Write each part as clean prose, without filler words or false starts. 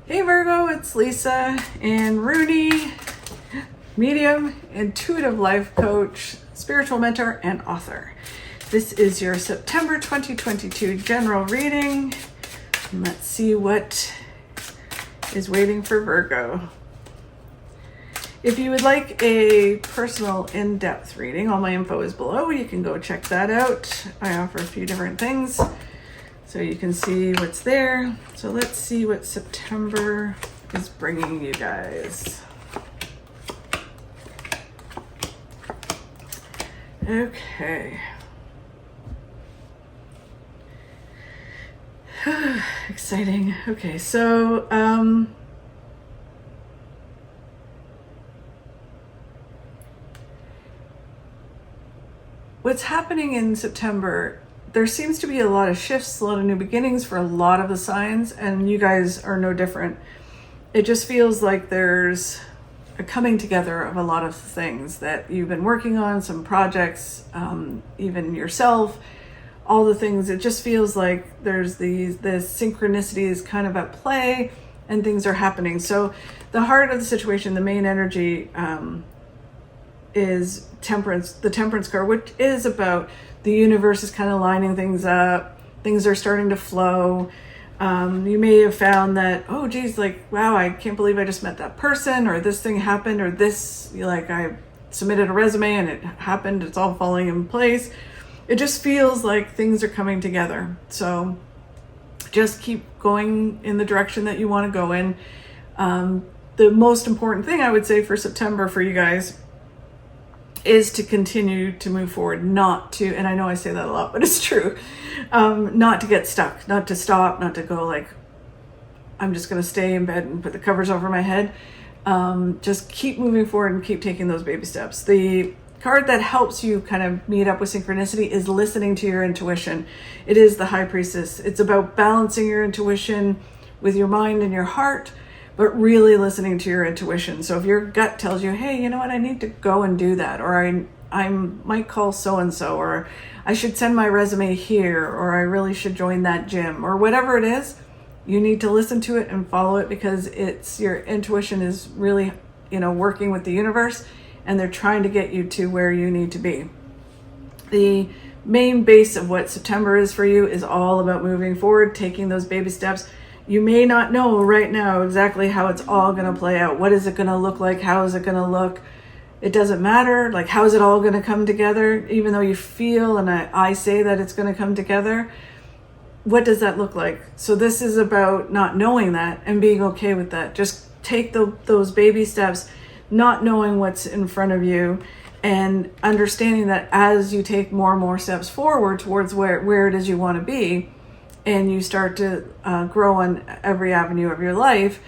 Hey Virgo, it's Lisa and Rooney, medium, intuitive life coach, spiritual mentor, and author. This is your September 2022 general reading. And let's see what is waiting for Virgo. If you would like a personal in-depth reading, all my info is below. You can go check that out. I offer a few different things, so you can see what's there. So let's see what September is bringing you guys. Okay. Exciting. Okay, so what's happening in September, there seems to be a lot of shifts, a lot of new beginnings for a lot of the signs, and you guys are no different. It just feels like there's a coming together of a lot of things that you've been working on, some projects, even yourself, all the things. It just feels like there's the synchronicity is kind of at play and things are happening. So the heart of the situation, the main energy, is temperance, the temperance card, which is about the universe is kind of lining things up. Things are starting to flow. You may have found that, oh geez, like, wow, I can't believe I just met that person, or this thing happened, or this, like, I submitted a resume and it happened. It's all falling in place. It just feels like things are coming together. So just keep going in the direction that you want to go in. The most important thing I would say for September for you guys is to continue to move forward, not to, and I know I say that a lot, but it's true, not to get stuck, not to stop, not to go like, I'm just going to stay in bed and put the covers over my head. Just keep moving forward and keep taking those baby steps. The card that helps you kind of meet up with synchronicity is listening to your intuition. It is the High Priestess. It's about balancing your intuition with your mind and your heart, but really listening to your intuition. So if your gut tells you, hey, you know what, I need to go and do that, or I might call so-and-so, or I should send my resume here, or I really should join that gym, or whatever it is, you need to listen to it and follow it, because it's your intuition is really, working with the universe, and they're trying to get you to where you need to be. The main base of what September is for you is all about moving forward, taking those baby steps. You may not know right now exactly how it's all going to play out. What is it going to look like? How is it going to look? It doesn't matter. Like, how is it all going to come together? Even though you feel, and I say that it's going to come together, what does that look like? So this is about not knowing that and being okay with that. Just take those baby steps, not knowing what's in front of you, and understanding that as you take more and more steps forward towards where it is you want to be, and you start to grow on every avenue of your life,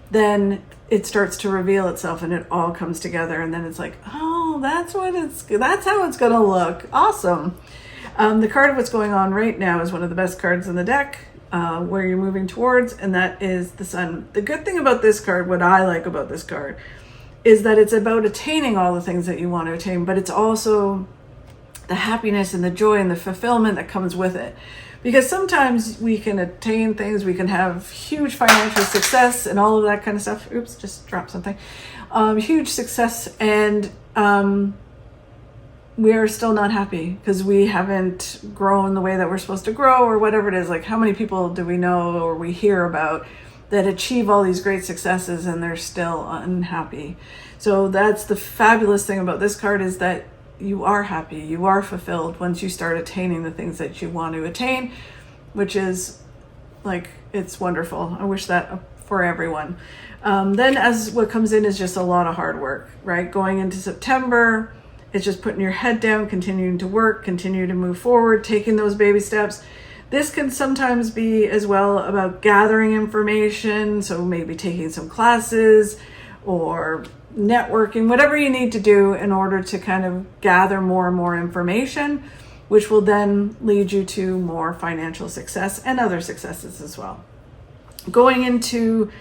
then it starts to reveal itself and it all comes together. And then it's like, oh, that's how it's going to look. Awesome. The card of what's going on right now is one of the best cards in the deck, where you're moving towards, and that is the Sun. The good thing about this card, what I like about this card, is that it's about attaining all the things that you want to attain, but it's also the happiness and the joy and the fulfillment that comes with it. Because sometimes we can attain things, we can have huge financial success and all of that kind of stuff. Oops, just dropped something. Huge success, and we are still not happy because we haven't grown the way that we're supposed to grow, or whatever it is. Like, how many people do we know or we hear about that achieve all these great successes and they're still unhappy? So that's the fabulous thing about this card, is that you are happy, you are fulfilled once you start attaining the things that you want to attain, which is like, it's wonderful. I wish that for everyone. Then as what comes in is just a lot of hard work, right? Going into September, it's just putting your head down, continuing to work, continue to move forward, taking those baby steps. This can sometimes be as well about gathering information, so maybe taking some classes or networking, whatever you need to do in order to kind of gather more and more information, which will then lead you to more financial success and other successes as well. Going into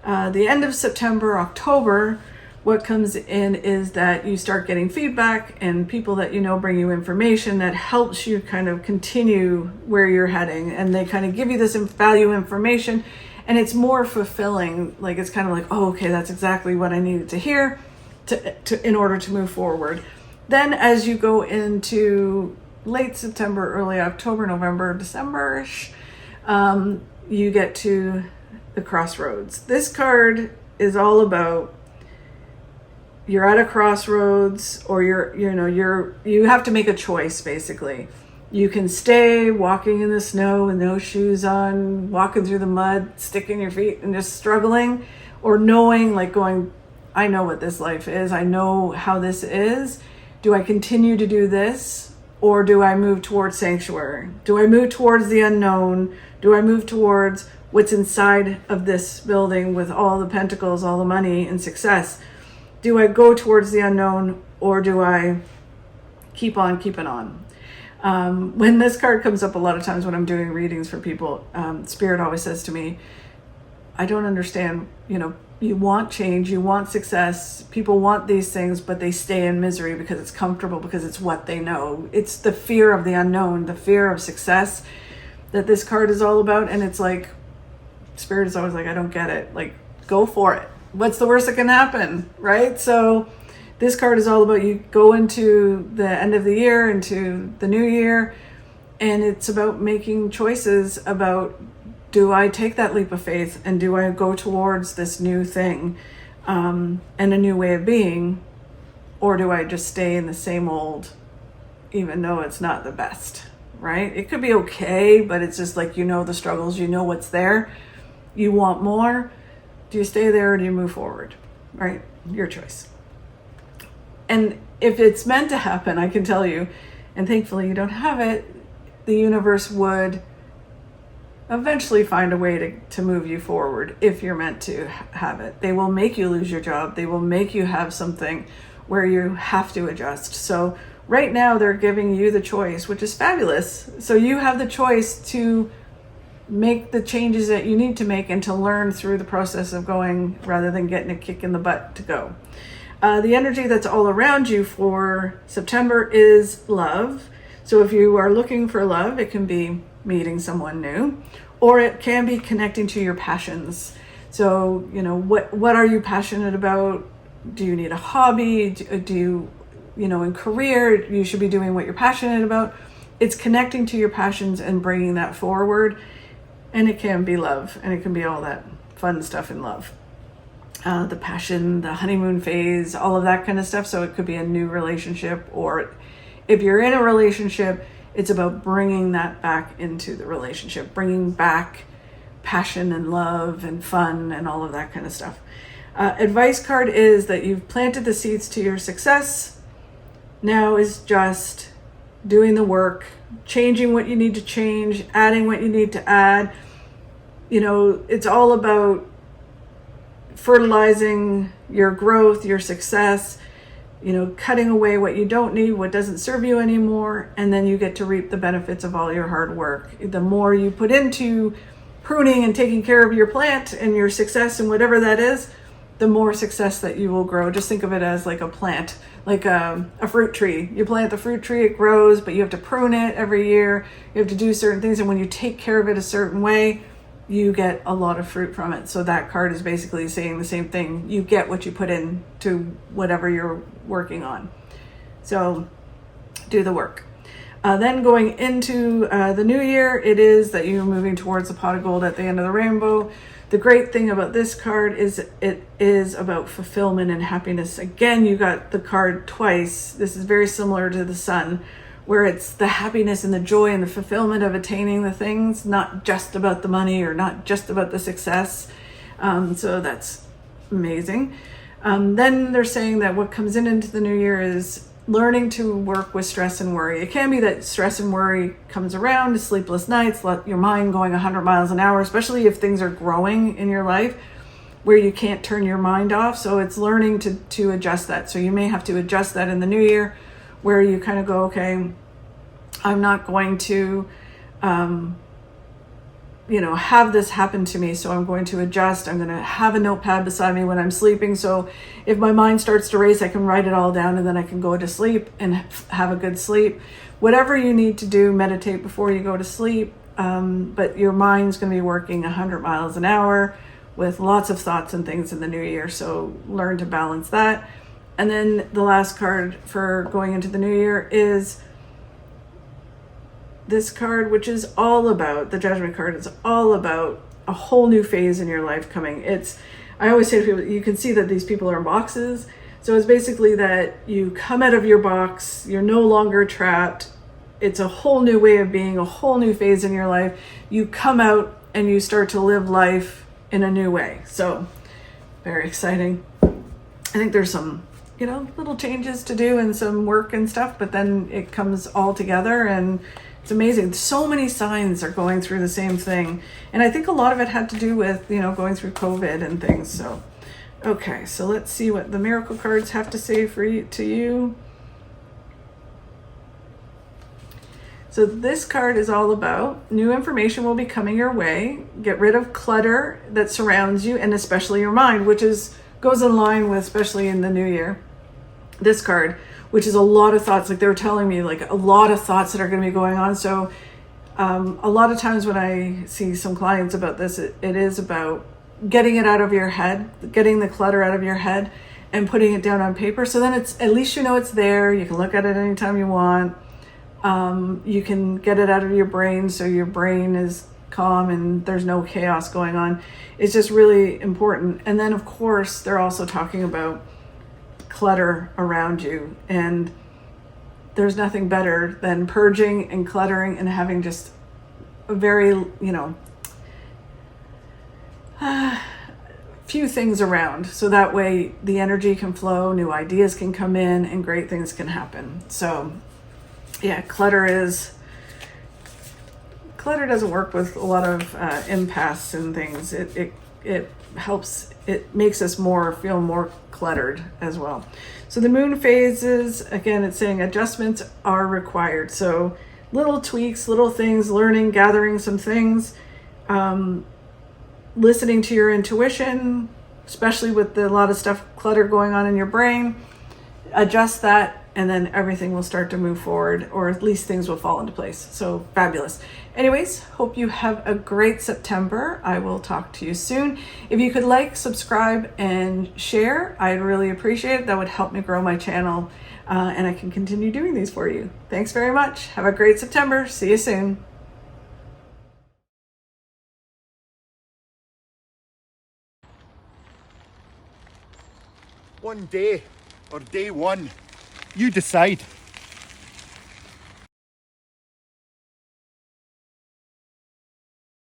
the end of September, October, what comes in is that you start getting feedback, and people that bring you information that helps you kind of continue where you're heading, and they kind of give you this value information, And it's more fulfilling. Like, it's kind of like, oh, okay, that's exactly what I needed to hear in order to move forward. Then as you go into late September, early October, November, December-ish, you get to the crossroads. This card is all about, you're at a crossroads, or you have to make a choice, basically. You can stay walking in the snow with no shoes on, walking through the mud, sticking your feet and just struggling, or knowing, like, going, I know what this life is. I know how this is. Do I continue to do this, or do I move towards sanctuary? Do I move towards the unknown? Do I move towards what's inside of this building with all the pentacles, all the money and success? Do I go towards the unknown, or do I keep on keeping on? When this card comes up a lot of times when I'm doing readings for people, Spirit always says to me, I don't understand, you want change, you want success, people want these things, but they stay in misery because it's comfortable, because it's what they know. It's the fear of the unknown, the fear of success that this card is all about. And it's like, Spirit is always like, I don't get it. Like, go for it. What's the worst that can happen, right? So this card is all about, you go into the end of the year, into the new year, and it's about making choices about, do I take that leap of faith, and do I go towards this new thing and a new way of being, or do I just stay in the same old, even though it's not the best, right? It could be okay, but it's just like, the struggles, what's there, you want more. Do you stay there, or do you move forward, right? Your choice. And if it's meant to happen, I can tell you, and thankfully you don't have it, the universe would eventually find a way to move you forward if you're meant to have it. They will make you lose your job. They will make you have something where you have to adjust. So right now they're giving you the choice, which is fabulous. So you have the choice to make the changes that you need to make and to learn through the process of going, rather than getting a kick in the butt to go. The energy that's all around you for September is love. So if you are looking for love, it can be meeting someone new, or it can be connecting to your passions. So, what are you passionate about? Do you need a hobby? Do you, in career, you should be doing what you're passionate about. It's connecting to your passions and bringing that forward. And it can be love, and it can be all that fun stuff in love. The passion, the honeymoon phase, all of that kind of stuff. So it could be a new relationship, or if you're in a relationship, it's about bringing that back into the relationship, bringing back passion and love and fun and all of that kind of stuff. Advice card is that you've planted the seeds to your success. Now is just doing the work, changing what you need to change, adding what you need to add. It's all about fertilizing your growth, your success, cutting away what you don't need, what doesn't serve you anymore, and then you get to reap the benefits of all your hard work. The more you put into pruning and taking care of your plant and your success and whatever that is, the more success that you will grow. Just think of it as like a plant, like a fruit tree. You plant the fruit tree, it grows, but you have to prune it every year. You have to do certain things, and when you take care of it a certain way, you get a lot of fruit from it. So that card is basically saying the same thing. You get what you put in to whatever you're working on. So do the work. Then going into the new year, it is that you're moving towards the pot of gold at the end of the rainbow. The great thing about this card is it is about fulfillment and happiness. Again, you got the card twice. This is very similar to the sun, where it's the happiness and the joy and the fulfillment of attaining the things, not just about the money or not just about the success. So that's amazing. Then they're saying that what comes into the new year is learning to work with stress and worry. It can be that stress and worry comes around, sleepless nights, let your mind going 100 miles an hour, especially if things are growing in your life where you can't turn your mind off. So it's learning to adjust that. So you may have to adjust that in the new year, where you kind of go, okay, I'm not going to, have this happen to me. So I'm going to adjust. I'm going to have a notepad beside me when I'm sleeping. So if my mind starts to race, I can write it all down, and then I can go to sleep and have a good sleep. Whatever you need to do, meditate before you go to sleep, but your mind's going to be working 100 miles an hour with lots of thoughts and things in the new year. So learn to balance that. And then the last card for going into the new year is this card, which is all about, the Judgment card is all about a whole new phase in your life coming. I always say to people, you can see that these people are in boxes. So it's basically that you come out of your box, you're no longer trapped. It's a whole new way of being, a whole new phase in your life. You come out and you start to live life in a new way. So very exciting. I think there's some, little changes to do and some work and stuff, but then it comes all together and it's amazing. So many signs are going through the same thing. And I think a lot of it had to do with, going through COVID and things. So, okay, so let's see what the miracle cards have to say to you. So this card is all about new information will be coming your way. Get rid of clutter that surrounds you and especially your mind, which goes in line with, especially in the new year, this card, which is a lot of thoughts. Like they were telling me, like a lot of thoughts that are going to be going on. So a lot of times when I see some clients about this, it is about getting it out of your head, getting the clutter out of your head and putting it down on paper. So then at least it's there. You can look at it anytime you want. You can get it out of your brain so your brain is calm and there's no chaos going on. It's just really important. And then of course they're also talking about clutter around you, and there's nothing better than purging and cluttering and having just a very few things around, so that way the energy can flow, new ideas can come in, and great things can happen. So yeah, clutter doesn't work with a lot of empaths and things. It helps, it makes us feel more cluttered as well. So the moon phases, again, it's saying adjustments are required. So little tweaks, little things, learning, gathering some things, listening to your intuition, especially with a lot of stuff, clutter going on in your brain. Adjust that, and then everything will start to move forward, or at least things will fall into place. So fabulous. Anyways, hope you have a great September. I will talk to you soon. If you could like, subscribe, and share, I'd really appreciate it. That would help me grow my channel, and I can continue doing these for you. Thanks very much. Have a great September. See you soon. One day, or day one, you decide.